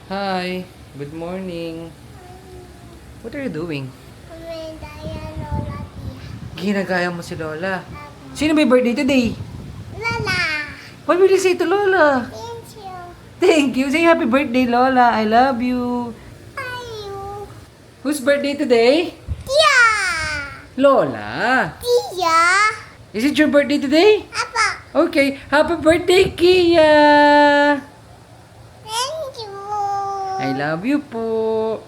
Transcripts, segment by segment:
Hi, good morning. What are you doing? Kumendaya Lola Tia. Ginagaya mo si Lola. Sino may birthday today? Lola! What will you say to Lola? Thank you. Thank you. Say happy birthday, Lola. I love you. Ayu. Whose birthday today? Tia! Lola. Tia! Is it your birthday today? Apa? Okay. Happy birthday, Kia. Thank you. I love you po.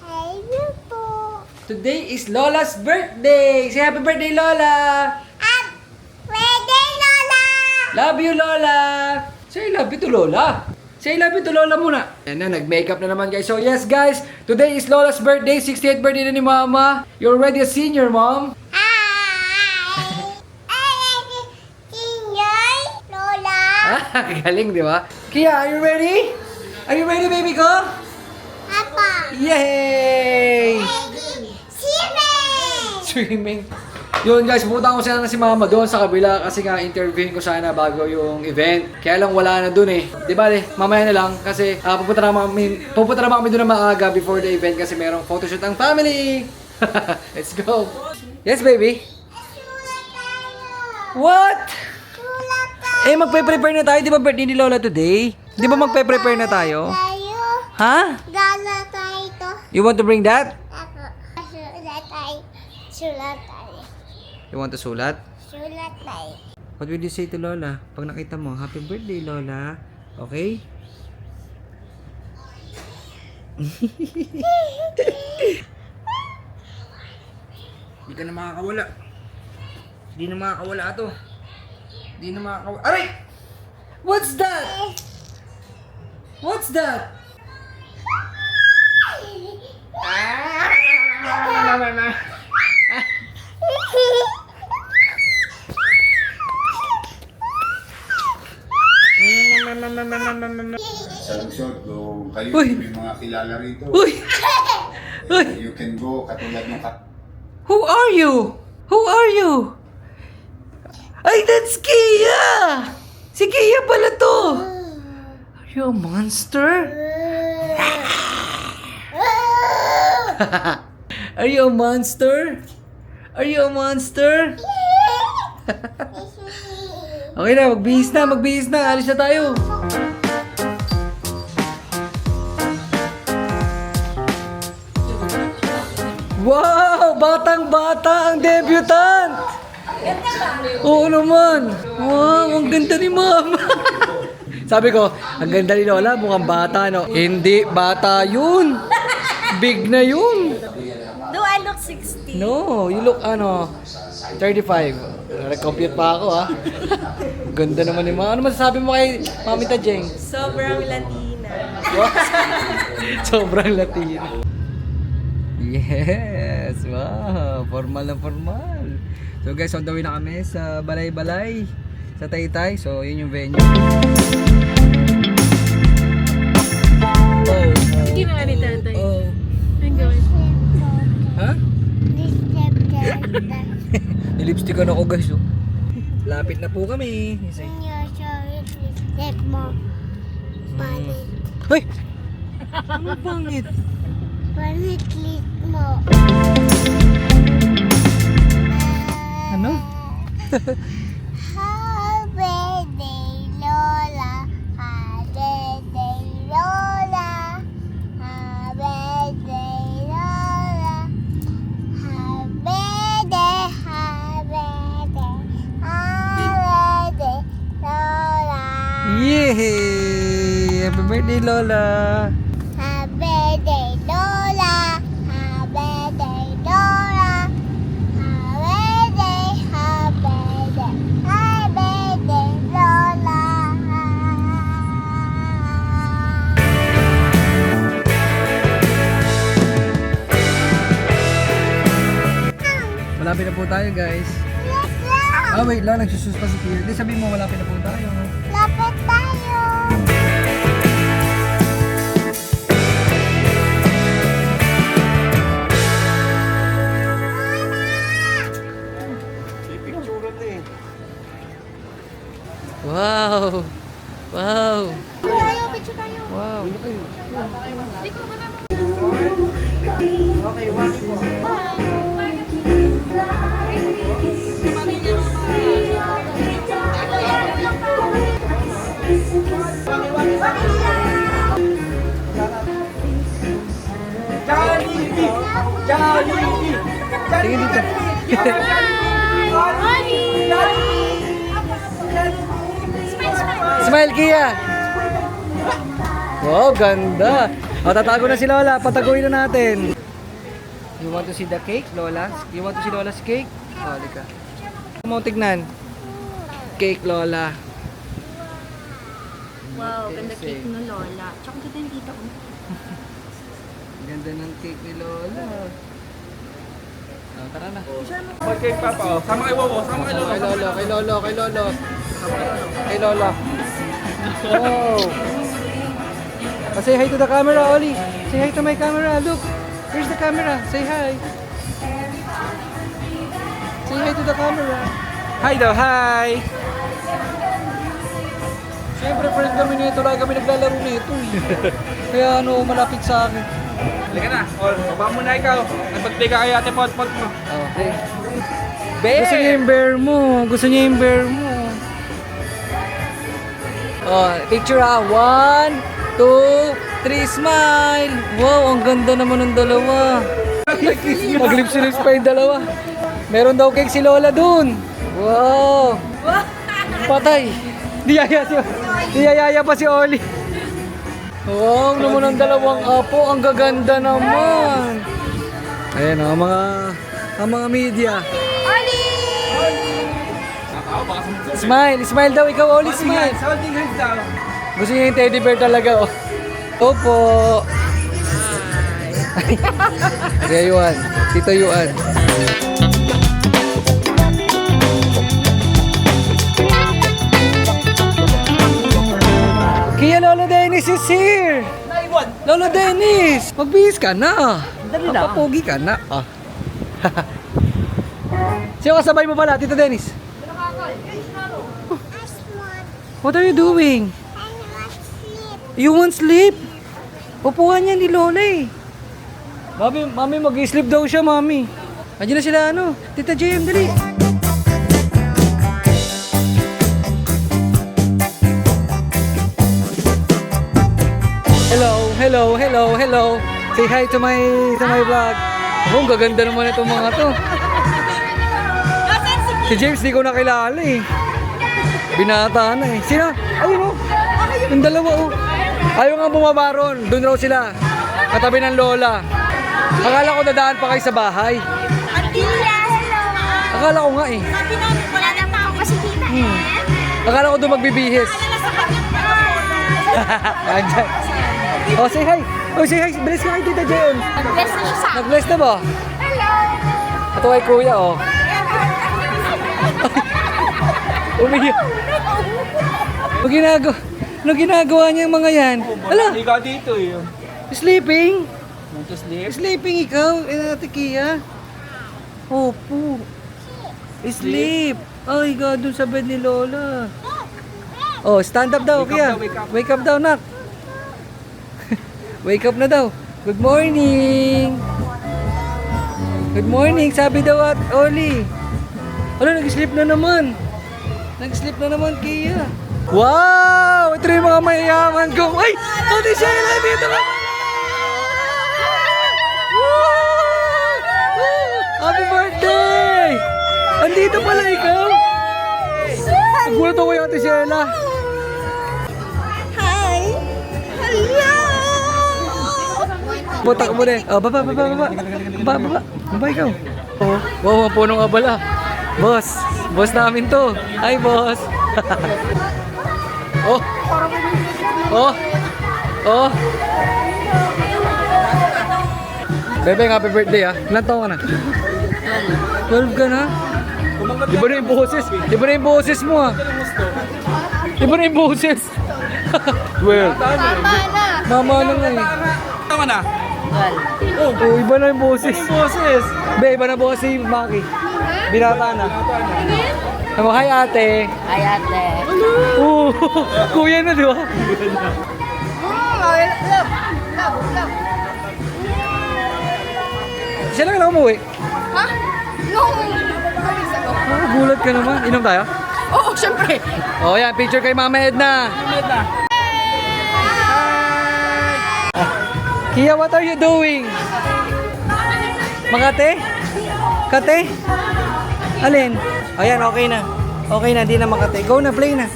Hey, you po. Today is Lola's birthday. Say happy birthday, Lola. Pwede, Lola! Love you, Lola. Say I love you to Lola. Say I love you to Lola muna. Yan na, nag-makeup na naman guys. So yes guys, today is Lola's birthday. 68th birthday na ni Mama. You're already a senior, Mom. Hi! Ay, Senior, Lola! Galing, di ba? Kia, are you ready? Are you ready, baby ko? Apa? Yay! Ready? Swimming! Swimming. Yun guys, pupunta ko sana si Mama doon sa kabila kasi nga interviewin ko sana bago yung event. Kaya lang wala na doon eh. Di ba mamaya na lang kasi pupunta na kami doon na maaga before the event kasi merong photoshoot ang family. Let's go. Yes, baby. Sulat tayo! What? Sulat tayo! Magpe-prepare na tayo. Di ba birthday ni Lola today? Di ba magpe-prepare na tayo? Tayo! Ha? Gala tayo ito. You want to bring that? Ako. Sulat tayo. Sulat tayo. You want to sulat? Sulat tayo. What will you say to Lola? Pag nakita mo, happy birthday, Lola. Okay? Hindi ka na makakawala. Hindi na makakawala to. Hindi na makakawala. Aray! What's that? What's that? Sa Luzon, kung kayo Uy! may mga kilala rito, Uy! Uy! you can go katulad ng Who are you? Who are you? Ay, that's Kia! Si Kia pala to! Are you a monster? Are you a monster? Are you a monster? Okay na, magbihis na, alis na tayo. Wow! Batang-bata ang debutant! Oo naman! Wow! Ang ganda ni Mama! Sabi ko, ang ganda ni Lola, mukhang bata, no? Hindi, bata yun! Big na yun! Do I look 60? No, you look 35. Nag-compute pa ako, ha? Ganda naman ni Mama. Ano masasabi mo kay Mamita Jeng? Sobrang Latina. Sobrang Latina. Yes! Wow! Formal na formal. So guys, on the way na kami sa Balay-Balay sa Taytay. So yun yung venue. Hindi na ni tatay. Oh. Ang gawin? Ha? Nilipstickan ako guys. Oh. Lapit na po kami. Palit. Hoy! Ano pangit? Palit mo. Ano? Happy day, Lola. Happy day, Lola. Happy day, Lola. Happy day, happy day. Happy day, Lola. Yay! Happy birthday, Lola! Happy day, Lola. Happy day, Lola. Happy day, happy day. Happy day, Lola. Malapit na po tayo, guys. Yes, lang. Wait lang. Nagsusus pa si Pierre. Di sabihin mo, malapit na po tayo. Lapit tayo. Wow! Wow! Tayo, picture tayo. Wow! Wow. Tingin dito. Smile, Kia! Wow, ganda! O, tatago na si Lola. Pataguin na natin. You want to see the cake, Lola? You want to see Lola's cake? O, lika. Mo tignan. Cake, Lola. Wow, ganda cake no Lola. Tsaka ganda yung dito. Ganda ng cake ni Lola. O, tara na. Okay, Papa. Oh. Sama kay Wowo. Sama kay Lolo. Kay Lolo, kay Lolo, kay Lolo. Kay Lola. Wow! Oh, say hi to the camera, Oli. Say hi to my camera. Look, here's the camera. Say hi. Say hi to the camera. Hi daw, hi! Siyempre, friend kami nito. Lagi kami naglalaro nito. Kaya ano, malapit sa akin. Halika na. O, baba muna ikaw. Nagbagday ka kay ate Pot-Pot mo. Okay. Bear! Gusto niya yung bear mo. Gusto niya yung bear mo. Oh, picture ah. 1, 2, 3, smile. Wow, ang ganda naman ng dalawa. Maglips-lips pa yung dalawa. Meron daw cake si Lola dun. Wow. Patay. Diyayaya pa si Oli. Wow, naman ang dalawang apo. Ang gaganda naman. Ayan oh, ang mga media. Smile, smile daw ikaw, Oli, smile. Holding hands daw. Gusto niya yung teddy bear talaga, oh. Opo. Kuya Yuan, Tito Yuan. Kaya Lolo Dennis is here! Lolo Dennis! Magbihis ka na! Papapogi ka na! Ah. Sino kasabay mo pala, Tito Dennis? What are you doing? You want sleep? Upuan niya ni Lola eh. Mami, mag-sleep daw siya, Mami. Andiyan na sila, ano? Tita JM, dali. Hello. Say hi to my vlog. Oh, ang gaganda naman itong mga to. Si James, di ko nakilala eh. Binata na eh. Sino? Ayun oh. Yung dalawa oh. Ayaw nga bumaba ron. Doon raw sila. Katabi ng Lola. Akala ko dadaan pa kayo sa bahay. Akala ko nga eh. Wala na pa ako kasi kita Akala ko doon magbibihis. Andyan. Oh, say hi. Oh, say hi. Bless ka kay Tita Jen. Nag-bless na siya sa Nag-bless na ba? Hello! Ito kay Kuya oh. Umiyak. Ano ginagawa niya yung mga yan? Ala, Hindi ka dito eh. sleeping? Want to sleep? Sleeping ikaw, Ate Kia. Opo. Sleep. Ay, God, dun sa bed ni Lola. Oh, stand up daw, Wake up Kia. daw, wake up. Wake up daw, nak. Wake up na daw. Good morning. Good morning, sabi daw at Oli. Ano, nag-sleep na naman. Nag-sleep na naman, Kia. Wow! Ito yung mga mayayaman ko. Ay! Ate Sheila, dito ka pala! Happy birthday! Andito pala ikaw! Nagulat ako yung Ate Sheila. Hi! Hello! Putak mo na eh. Oh, baba. Baba ikaw. Oh, wow, ang punong abala. Boss. Boss namin to. Hi, boss. Oh. Bebeng, happy birthday ah. Ilan taon ka na? 12 ka na? Di ba na yung boses? Di ba na yung boses mo ah? Di ba na yung boses? 12. Mama na nga eh. Tama na. Oh, iba na yung boses. Boses. Be, iba na boses si Maki. Binata na. Ano, hi ate. Hi, ate. Oh, kuya na di ba? Ay, Sila lang umuwi. Ha? No! Promise ako. Gulat ka naman. Inom tayo? Oo, syempre. Oh, yan. Picture kay Mama Edna. Kia, what are you doing? Makate? Kate? Alin? Ayan, okay na. Okay na, di na Makate. Go na, play na.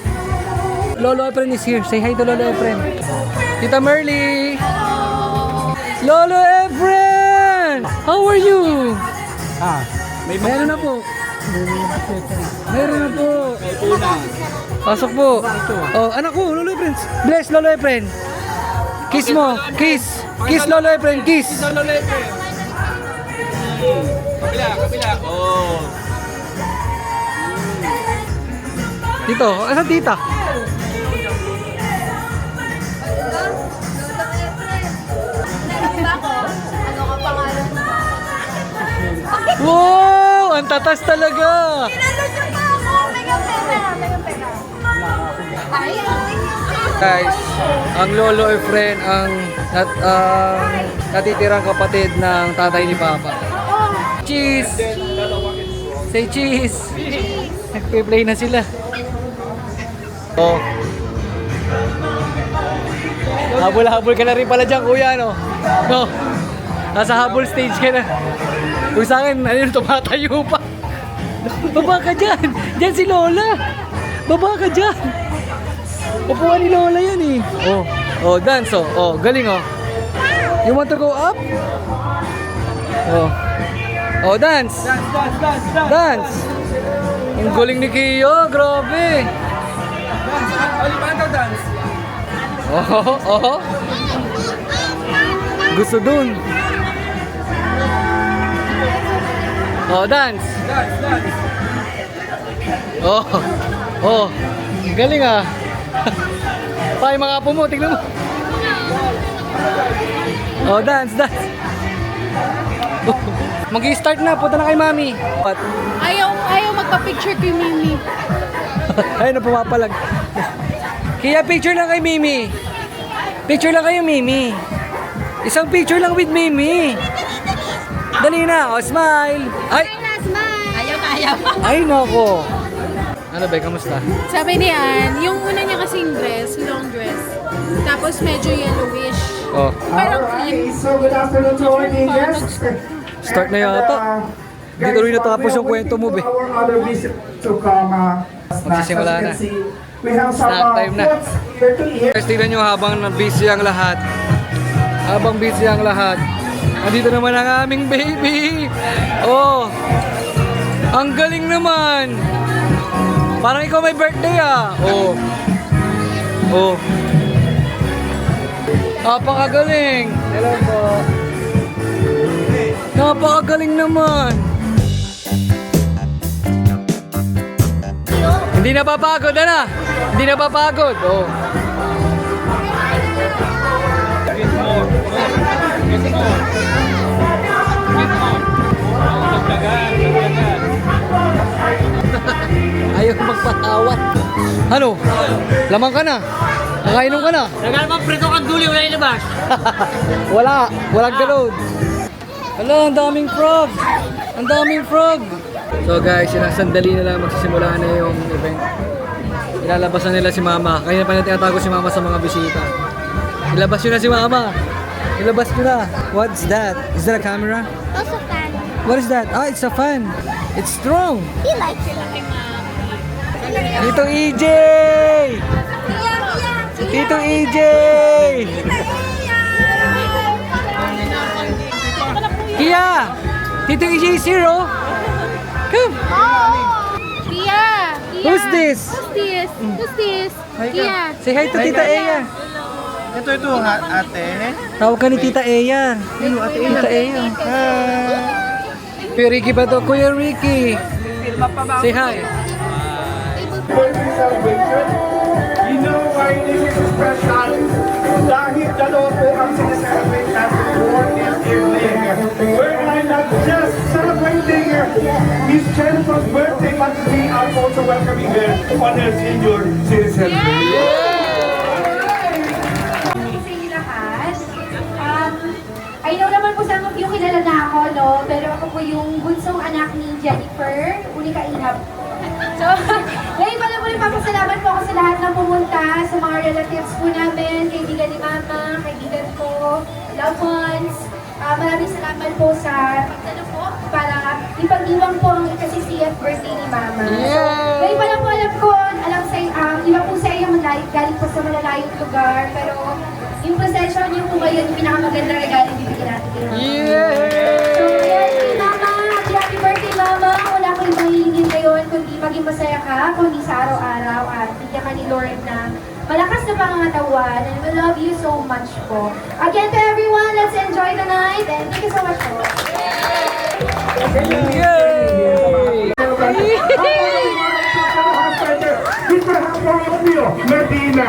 Lolo Efren is here. Say hi to Lolo Efren. Tita Merly. Lolo Efren! How are you? Meron na po. Meron na po. Pasok po. Oh, anak ko, Lolo Efren. Bless Lolo Efren. Kiss mo. Kiss. Kiss Lolo Efren. Kiss. Kabila. Oh. Dito. Asan tita? Wow! Ang tatas talaga! Guys, ang Lolo Efren ang natitirang kapatid ng tatay ni Papa. Cheese! Say cheese! Nagpe-play na sila. Oh. Habol-habol ka na rin pala dyan, kuya, no? No. Nasa habol stage ka na. Kung sa akin, ano yun, tumatayo pa. Baba ka dyan! Dyan si Lola! Baba ka dyan! Upuan ni Lola yan eh. Oh, oh, dance oh. Oh, galing oh. You want to go up? Oh. Oh, dance! Dance! Ang galing ni Kiyo, grabe! Dance. Oh, oh. Gusto dun. Oh, dance. Oh. Oh. Galing ah. Pa, yung mga apo mo, tignan mo. Oh, dance. Mag-i-start na, punta na kay Mami. What? Ayaw magpa-picture kay Mimi. Ayun na pumapalag. Kaya picture lang kay Mimi. Picture lang kayo, Mimi. Isang picture lang with Mimi. Dali na, oh, smile. Ay! Ayaw. Ay, nako. Ano ba, kamusta? Sabi ni Ann, yung una niya kasing dress, long dress. Tapos medyo yellowish. Oh, Parang cream. So good afternoon to our guests. start na yata. Hindi tuloy natapos yung kwento mo, be. Our other visit to come. Magsisimula na. We have some Snack time na. foods here to eat. Guys, tignan nyo habang busy ang lahat. Andito naman ang aming baby. Oh, ang galing naman. Parang ikaw may birthday ah. Oh. Oh. Napakagaling. Hello po. Napakagaling naman. Hindi napapagod, ano? Hindi napapagod. Oh. Ayaw magpatawa. Ano? Lamang ka na? Nakainom ka na? Naglalabang prito kang duli, wala ilabas. Walang ganun. Hala, ang daming frog. Ang daming frog. So guys, sandali na lang magsisimula na yung event. Ilalabas na nila si Mama. Kaya pa natin tinatago si Mama sa mga bisita. Ilabas nyo na si Mama. Ilabas nyo na. What's that? Is that a camera? Also fun. What is that? Ah, it's a fan. It's strong. He likes it. Tito EJ! Tito EJ! Kia! Tito EJ is here, oh! Come! Kia! Who's this? Who's this? Kia! Say hi to Tita Eya. Ito, ate. Tawag ka ni Tita Eya. Tita Eya. Kuya Ricky ba to? Kuya Ricky. Say hi. Birthday celebration. You know why this is special? Dahil dalawa po ang sineselebrate natin for this evening. We're not just celebrating Miss Jennifer's birthday, but we are also welcoming her on her senior citizen. Sa inyo lahat, na ako, no? Pero ako po yung bunsong anak ni Jennifer, Unika Ihab. So, ngayon pala po papasalamat po ako sa lahat ng pumunta, sa mga relatives po namin, kaibigan ni Mama, kaibigan ko, loved ones. Maraming salamat po sa pagdalo po para ipag-iwang po ang ikasisiyat birthday ni Mama. So, ngayon pala po alam sa iba po sa iyo galing po sa malalayong lugar, pero yung procession, yung po ba yun, yung pinakamagandang regalo yung bibigyan natin kay Mama. So, yan, Mama, happy birthday, Mama. Wala ko yung mahihingin ngayon, kundi maging masaya ka, kundi sa araw-araw, at bigyan ka ni Lord na malakas na pangangatawan, and we love you so much po. Again to everyone, let's enjoy the night, and thank you so much po. Mr. Antonio Medina.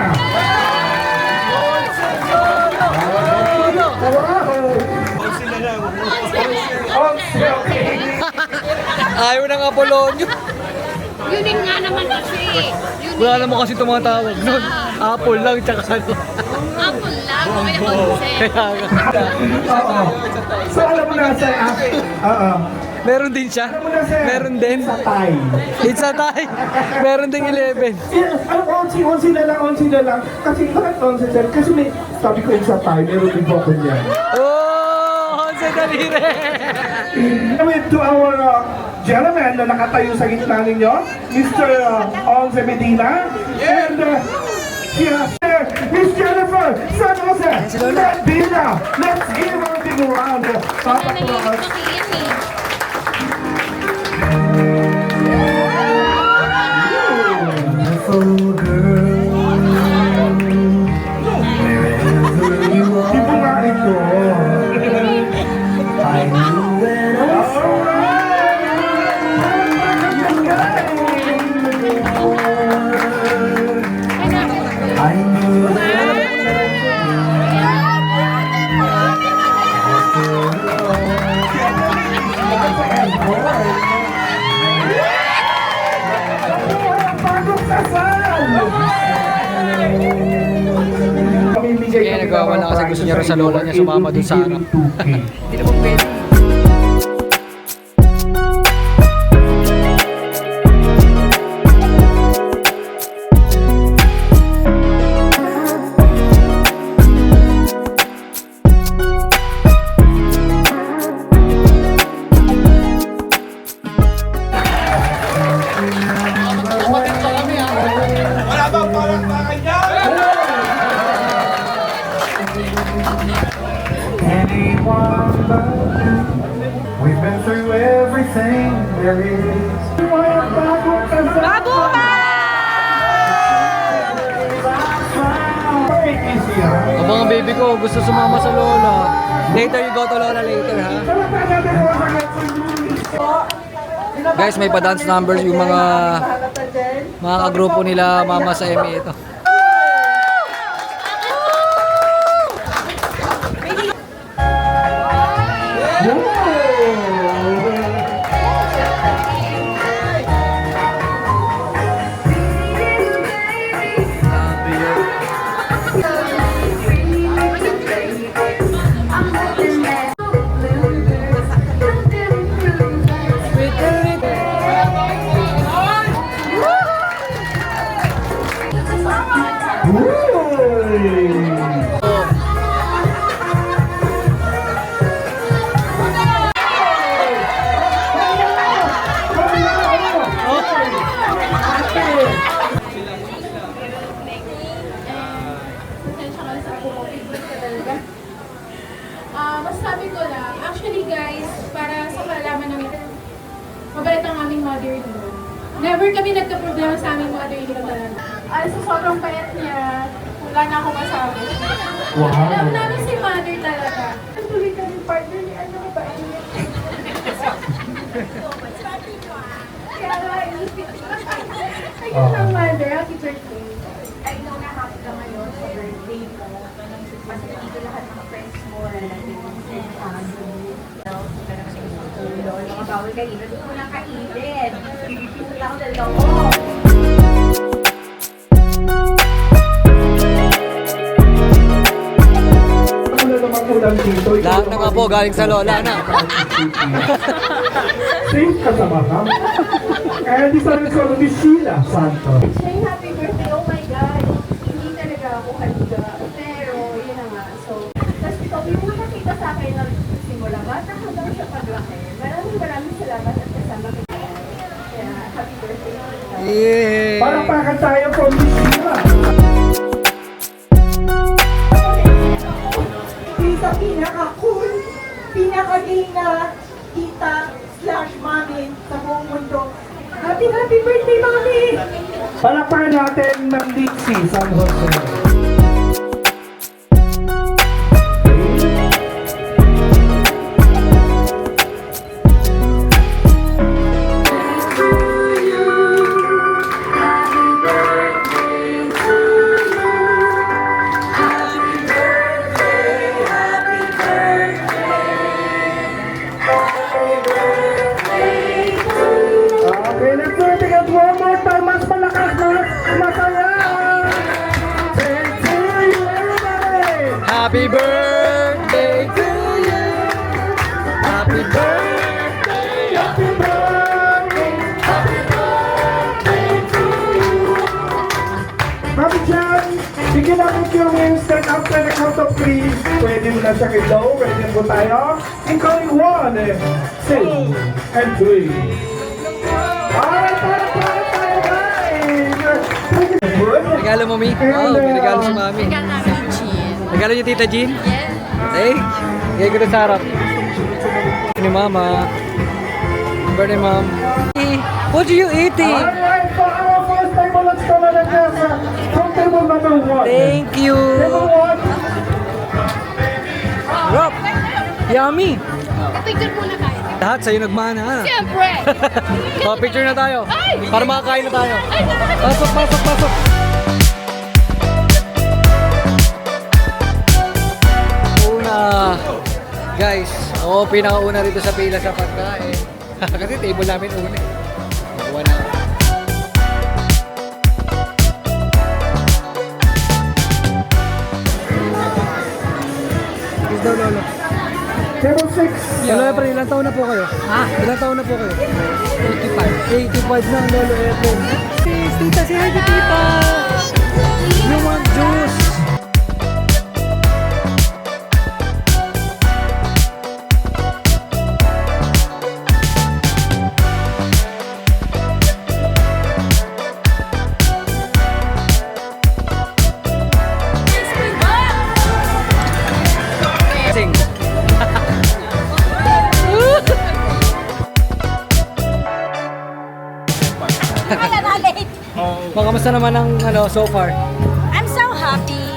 Ayaw ng Apolonio. Unique nga naman kasi. Wala naman kasi tumatawag nun. Apple lang, tsaka ano. Apple lang, o kaya concept. Kaya nga. So alam mo na sa Meron din siya? alam mo na sa Meron din? sa Thai. It's a tie. Meron ding 11. Onsi na lang. Kasi bakit onsi sir? Kasi may, sabi ko yung sa Thai, meron din po ako niyan. Oh! Jose Dalire! With to our gentleman na nakatayo sa gitna ninyo, Mr. Once Medina, and yes, Miss Jennifer San Jose Medina. Let's give her a big round of applause. Tipo nga ito. Kaya nagawa na kasi gusto niya rin sa lola niya sumama dun sa harap. Hindi naman pwede. We've been through everything there is. Ang mga baby ko gusto sumama sa lola. Later you go to lola later ha. Guys, may pa-dance numbers yung mga kagrupo nila mama sa ME ito. Masasabi ko lang, actually guys, para sa kaalaman namin, mabait ang aming mother-in-law. Never kami nagka-problema sa aming mother-in-law talaga. Sa sobrang payat niya, wala na ako masabi. Wow. Alam namin si mother talaga. Tuloy kami partner ni ano ba? Kaya ayun lang mother, happy birthday. I know na happy ka ngayon sa birthday mo. Kasi dito lahat ng friends mo, relatives mo, mga bawal kainin. Doon mo lang kainin. Wala ko talaga ko. Ano namang ulam dito. Lahat ng apo galing sa lola na. Safe ka sa baka. And this one is called Miss Sheila Santos. Say happy birthday, oh my God. Hindi talaga ako haliga. Pero, yun na nga. So, tapos ito, yung nakakita sa akin na simula bata hanggang sa paglaki. Maraming salamat at kasama kita. Kaya, happy birthday. Yay! Palakpakan tayo from Miss Sheila. Isa pinaka-cool, pinaka-gay na tita/mami sa buong mundo. Happy birthday, mami! Palakpakan natin ng Dixie San Jose. Okay, let's do it again one more time. Mas malakas, mas masaya. Thank you, everybody. Happy birthday to you. Happy birthday. Happy birthday. Happy birthday to you. Mami Jan, bigyan namin yung instant after the count of 3. Pwede mo na siya kay-low. Ready po tayo. Incoming 1, 2, and 3. Alright, para tayo guys! Regalo mo, Mi? Wow, may regalo si Mami. Regalo niyo, Tita Jean? Yes. Hey, gaya ko na sa harap. Ni Mama. Birthday, Mom. What are you eating? Alright, for our first table, let's go na lang dyan sa from table number 1. Thank you. Table 1. Rob, yummy. Picture muna kayo. Lahat sa'yo nagmana, ha? Siyempre! Oh, picture na tayo. Ay! Para makakain na tayo. Ay, Pasok, pasok, pasok. Una. Guys, ako pinakauna rito sa pila sa pagkain. Kasi table namin una. Nakuha na. Kiss daw, Lolo. Table 6. Lolo Efren, ilang taon na po kayo? Ha? Ilang taon na po kayo? 85. 85 na, Lolo Efren. Tita, say hi to Tita! You want juice? Sing. Mga kamusta naman ang so far? I'm so happy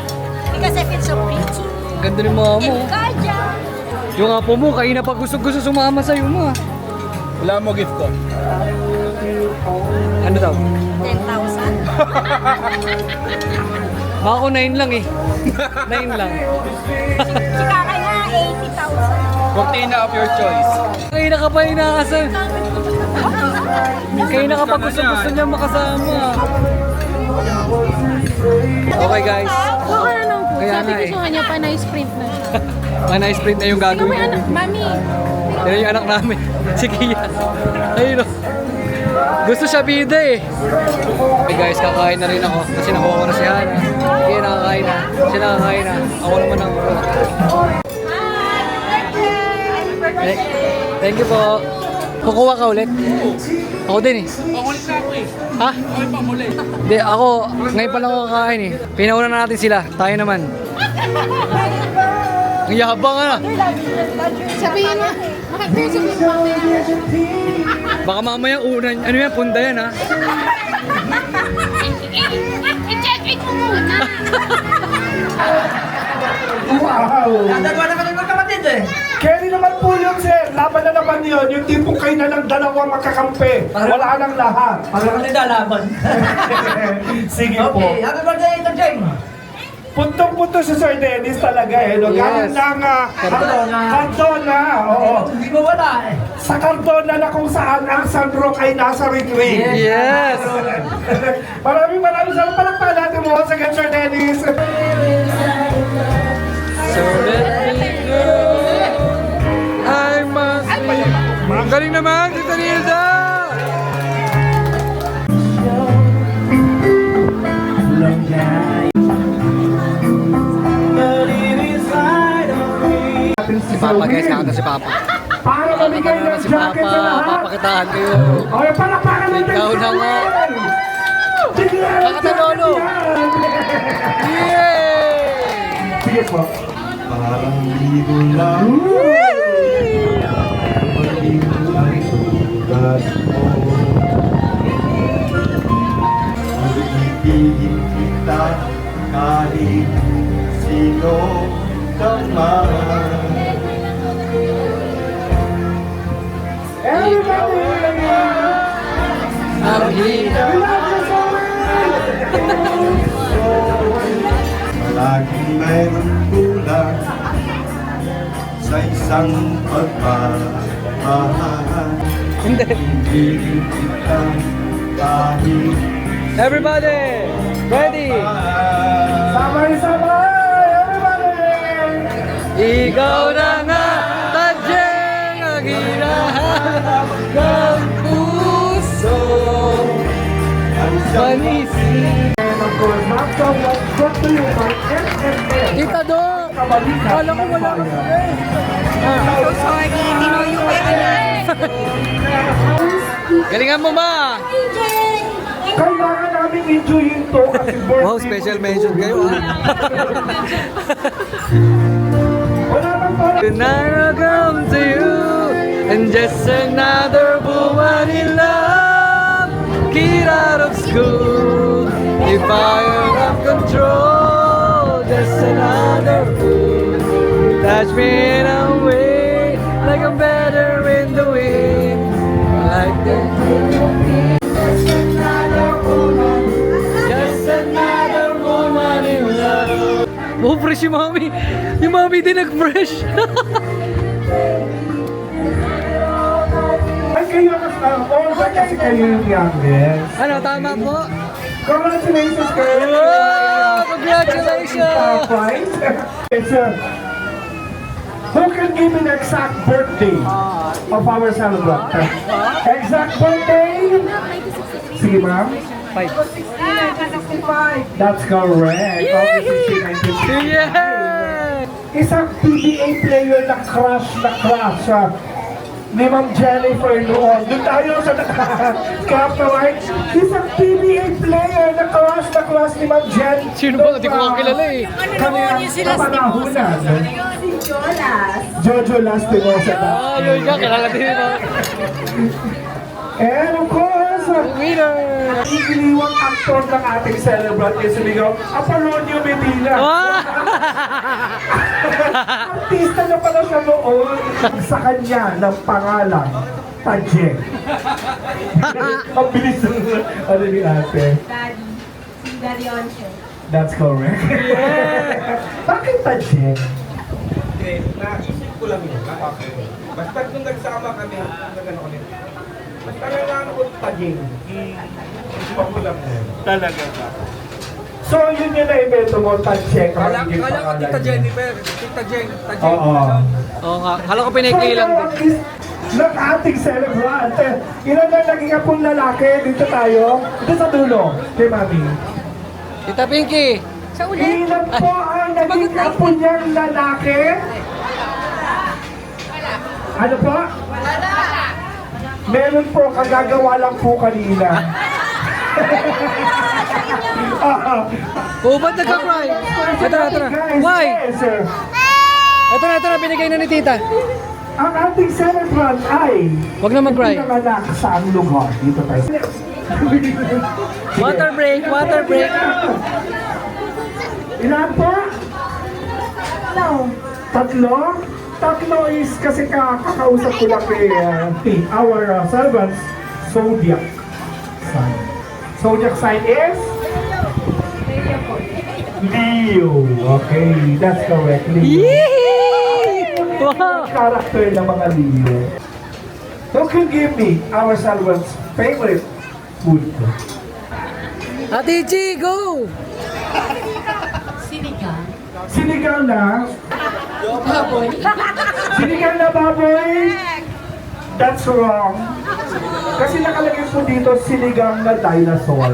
because I feel so pretty Ganda ni mama mo. and gorgeous. Yung apo mo, kaina pa gusto sumama sa'yo mo. Wala mo gift ko. Ano daw? 10,000. Baka ako 9 lang eh. 9 lang. Si Kakay nga, 80,000. Cortina of your choice. Kaina ka pa inakasal. Kaina ka pa gusto niya makasama. Okay guys. Okay lang po. Kaya Sabi nga ko eh. sa kanya pa na-sprint na siya. Mga sprint na yung Tingnan gagawin mo yung anak, namin. mami. Yan yung anak namin. Si Kia. Ayun o. Gusto siya bida eh. Hey guys, kakain na rin ako. Kasi nakuha ko na si Hana. Sige, nakakain na. Siya nakakain na. Ako naman ang Thank you po. Kukuha ka ulit? Ako din eh. Pangulit na ako eh. Ha? Ako'y pangulit. Hindi, ako. Ngayon pa lang ako kakain eh. Pinauna na natin sila. Tayo naman. Ang yabang na. Sabihin mo, makapir sabihin mo mamaya. Baka mamaya unan. Ano yan? Punda yan ha? I-check it mo muna. Wow! Dalawa na kami magkapatid eh. Kenny naman po yun, sir. Laban na naman yun. Yung tipong kayo na lang dalawang magkakampi. Wala nang lahat. Para kami lalaban. Sige po. Okay, happy birthday, Ito Jeng. Puntong-punto si Sir Dennis talaga eh. No? Yes. Galing ng Cardona. Cardona. Oo. Hindi mo wala eh. Sa Cardona na kung saan ang San Roque ay nasa retreat. Yes! Maraming salamat. Palakpakan natin mo sa Sir Dennis. So let me si Papa guys, kakanta si Papa. Para mamigay Kakanta ng si jacket Papa, sa lahat. papakitaan kayo. Okay, palakpakan natin Ikaw si na nga. Samuel. Bigyan Kakanta natin Lolo. yan. Yay! Sige po. Parang ligo lang. Maligo ang sugat mo. Pag-ibigin kita kahit sino kang man. Everybody! Ang hina. We love you, Samuel! Laging mayroong kulang sa isang pagmamahal. Hindi kita kahit Everybody, ready? Sabay-sabay! Everybody! Ikaw na nga, tadyeng ang hinahanap ng puso. Manisip. And of course, Ma'am Chong, what's brought to you by SML. Tita Dong! Kabalita. Kala ko wala ka sa So sorry, tinuyo ko yun. Galingan mo ba? Kailangan namin enjoyin to kasi birthday. Wow, special mention kayo ah. Wala nang para. Tonight I'll come to you and just another woman in love. Get out of school, if I have control. Just another fool, touch me in a way like I'm better in the wind, like the just another woman in love. Oh, fresh yung mami. Yung mami din nag-fresh. Ay, kayo older kasi kayo yung youngest. Ano, tama po? Congratulations kayo! Wow, congratulations! It's who can give me the exact birthday of our celebrant? Exact birthday? Sige, ma'am. 65. That's correct. Obviously, 1960. Yeah! Isang PBA player na crush ni Ma'am Jennifer noon. Doon tayo sa naka-cap na white. Isang PBA player na crush ni Ma'am Jen. Sino ba? Hindi ko kakilala eh. Kanya kapanahunan. Si Jonas. Jojo Lastimosa ba? Ah, yun nga, kilala din mo. And of course, Winner! iniwang actor ng ating celebrant is sumigaw, Apolonio Medina. Ah! Artista na pala siya noon sa kanya ng pangalan, Tajeng. Ang bilis ng ano ni ate. Daddy. Si Daddy Onche. That's correct. Bakit Tajeng? Okay, naisip ko lang yun. Okay. Basta nung nagsama kami, nagano kami. Basta nangano ko taging. Isip ko lang yun. Talaga ba? So yun yung na-invento mo, Tajeng. Kala ko Tita Jennifer. Tita Jen. Oo. Oo nga, kala ko pinikilang din. Ng ating celebrant. Ilan na naging apong lalaki? Dito tayo. Dito sa dulo. Kay Mami. Tita Pinky! Ilan po ang naging apo niyang lalaki? Ano po? Meron po, kagagawa lang po kanina. Oh, ba't nagka-cry? Ito na. Why? Yes, sir. Ito na, binigay na ni Tita. Ang ating celebrant ay Huwag na mag-cry. pinanganak sa ang lugar. Dito tayo. Water break. Ilan po? Tatlo? Tatlo is kasi kakausap ko lang kay our servants, Zodiac sign. Zodiac sign is? Leo. Okay, that's correct. Leo. Wow! Character ng mga Leo. Who can give me our servants' favorite food? Ate Chi, go! Sinigang na? Sinigang na baboy? That's wrong. Kasi nakalagay po dito, sinigang na dinosaur.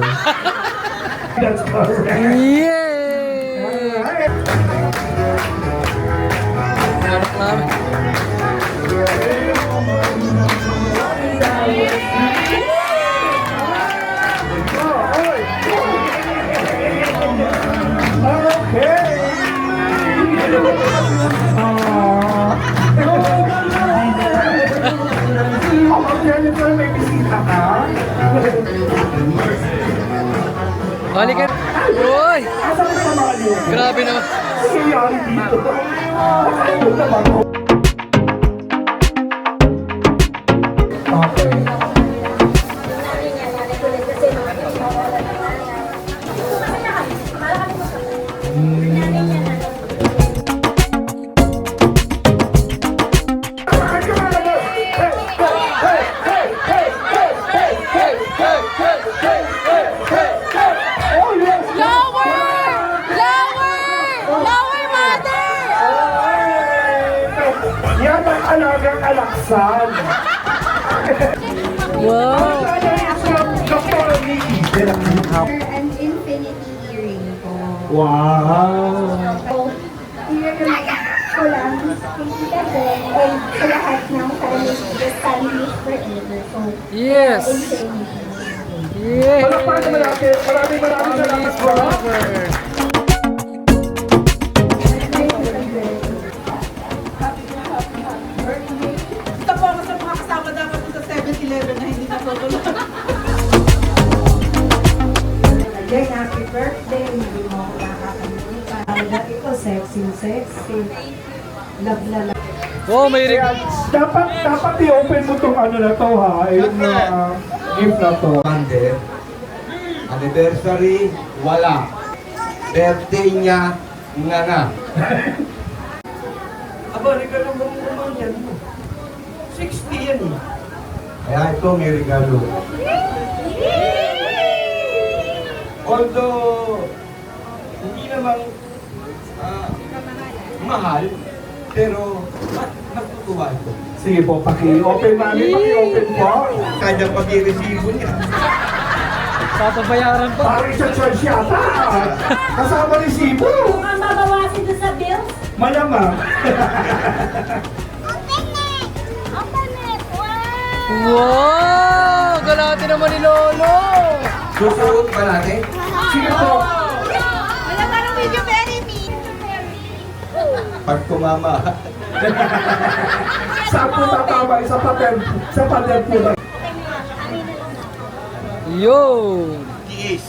That's correct. Yay! Alright. Ang Jennifer, may bisita ka? Balikan. Uy! Asa ka sa mga niyo? Grabe naman. Nangyayari dito. Okay. Yan ang alagang alaksan. Wow! Dr. Nikki. An infinity earring po. Wow. So, i-recommend ko lang kay Tita Bel and sa lahat ng family, just family forever. So, Yes! infinity. Yeah! Palakpakan naman natin. Maraming salamat po. Ito po ako sa mga kasama dapat sa 7-Eleven na hindi natutulog. Again, happy birthday. Hindi mo ako nakakalimutan. Dati ko, sexy. Love na love. Oh, may ring. Kaya dapat i-open mo tong ano na to ha. Yung gift na to. Monday, anniversary, wala. Birthday niya, nga. Aba, regalo mo naman yan. 60 yan eh. Kaya ito may regalo. Although, hindi naman mahal, pero natutuwa ito. Sige po, paki-open namin. Paki-open po. Kanyang pag-i-resibo niya. Papabayaran pa. Parang sa church yata. Kasama ni Sibo. Ang mabawasin doon sa bills? Malamang. Open it! Wow! Wow! Galati naman ni Lolo! Susuot ba natin? Sige po. Wala pa nung video very me. Pag tumama. Saan po tatama? Sa pader. Sa pader po na. Yo! Yes.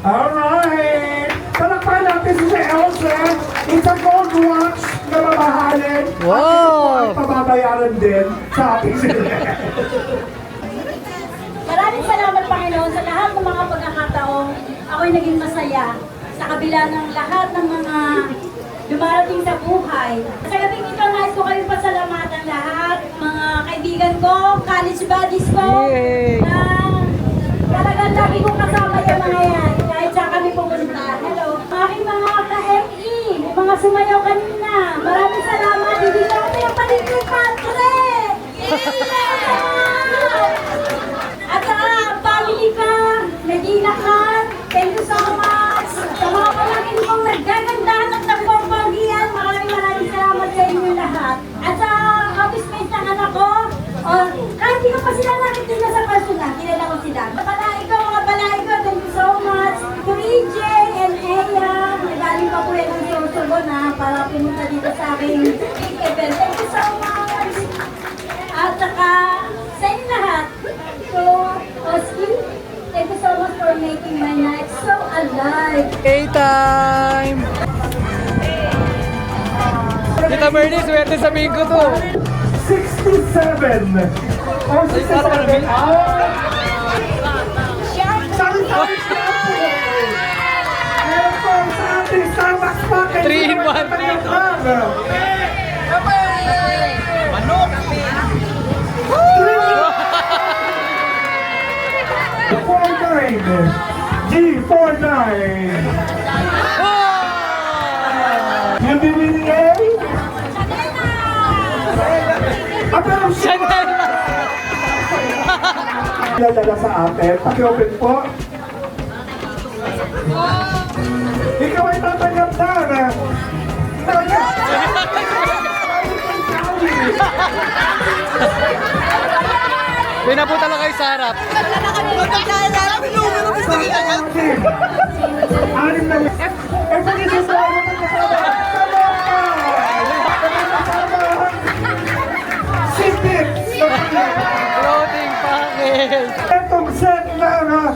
Alright! Palakpakan natin si Elsa. It's a gold watch na mamahalin. Wow! At pababayaran din sa ating sila. Maraming salamat, Panginoon, sa lahat ng mga pagkakataong ako'y naging masaya sa kabila ng lahat ng mga dumarating sa buhay. Sa gabing ito, nais ko kayong pasalamatan lahat, mga kaibigan ko, college buddies ko, Yay! na talagang lagi kong kasama yung mga yan, kahit saan kami pumunta. Hello. Aking mga ka-ME, mga sumayaw kanina, maraming salamat, hindi natin ang paligid Patrick! At saka, family ka, Medina ka, thank you so much. Sa mga pamangkin kong naggagandahan at nagpapagian, maraming salamat sa inyo lahat. At sa office mates ng anak ko, kahit di ko pa sila nakikita sa personal, kilala ko sila. Balay ko, mga balay ko, thank you so much. To EJ and Eya, nagaling pa po yan ng Sorsogon na para pumunta dito sa aking big event. Thank you so much. At saka, sa inyo lahat, so, Oski, thank you so much for making my night so alive. K-time! Tita Bernie, swerte sabihin ko to. 67 or 67 out. Sari-sari shampoo. Meron po sa ating Starbucks package. 3 in 1. Manok! G49. Yung bibili eh? Pero Chanel! Lalala sa atin. Paki-open po. Ikaw ay tatanggap na. Tatanggap! Pinapunta lang kayo sa harap. Anim na. Eh, pag-isip ko, ano man kasama? Okay. Itong set ng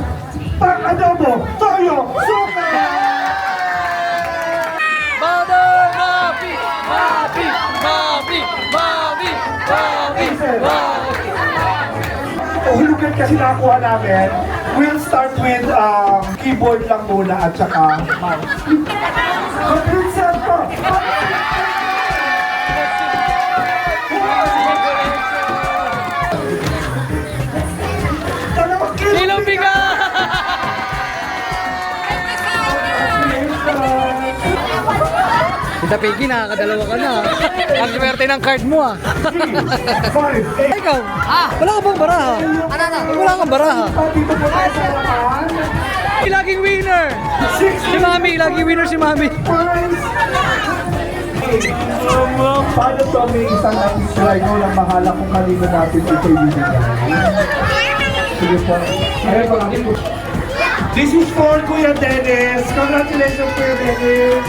pang-adobo, toyo, suka! Mother Mapi! Mapi! Mapi! Mapi! Mapi! Mapi! Hulugan kasi nakuha namin. We'll start with keyboard lang muna at saka mouse. Complete set po! Dalawang kilo! Kilong bigas! Tita Piggy, nakakadalawa ka na. Ang swerte ng card mo ah. 5, 8, Ikaw, wala ka bang baraha? Wala kang baraha. dito po tayo sa laman. Laging winner! 6, Si Mami, laging winner si Mami. Paano to may isang artista? Ikaw lang bahala kung kanino natin ito ibibigay. Sige po. Ayun po. This is for Kuya Dennis. Congratulations, Kuya Dennis.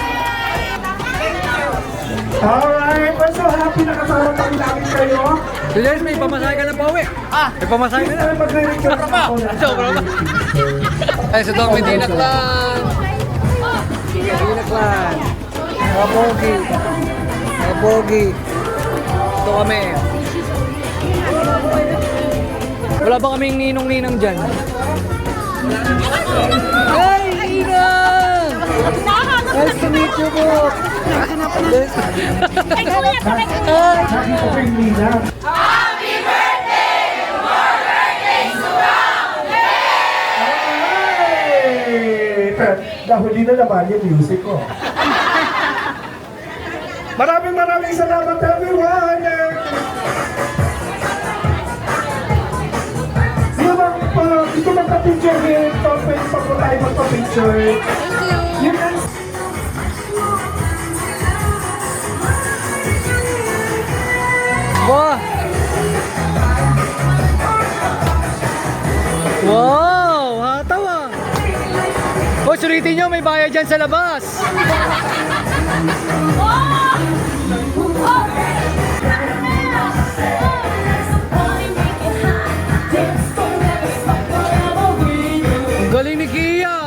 Alright, we're so happy na kasama tayo namin kayo. So guys, may pamasahe ka na pa uwi. May pamasahe ka na. Kaya magre-record ako na. Sobra ba? Ay, sa doang Medina Clan. Medina Clan. Kapogi. Kapogi. Ito kami. Wala ba kaming ninong-ninang dyan? Ay, Ninang! Nice to meet you po. Ay, kuya, kamay ko. Lagi ko kay Nina. Hey! Nahuli na naman yung music ko. Maraming salamat everyone! Ito magpa-picture rin. Pwede pa po tayo magpa-picture. You can Wow! Wow! Hataw ah! O, sulitin nyo, may bayad dyan sa labas! Ang galing ni Kia!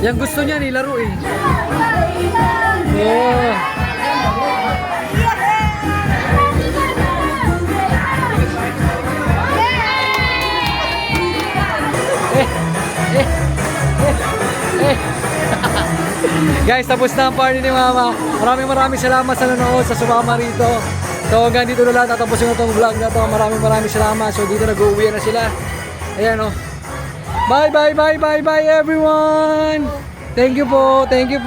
Yan gusto niya nilaro eh. Oh. Guys, tapos na ang party ni Mama. Maraming salamat sa nanonood, sa sumama rito. So hanggang dito na lang, tatapusin ko itong vlog na to. Maraming salamat. So dito nag-uwi na sila. Ayan o. Bye everyone. Thank you po. Thank you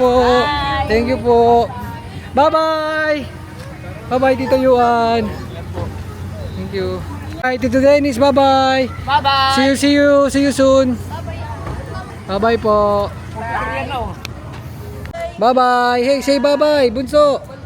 po. Bye. Bye Tito Yuan. Thank you. Bye Tito Dennis. Bye. See you soon. Bye po. Bye. Hey, say bye, Bunso.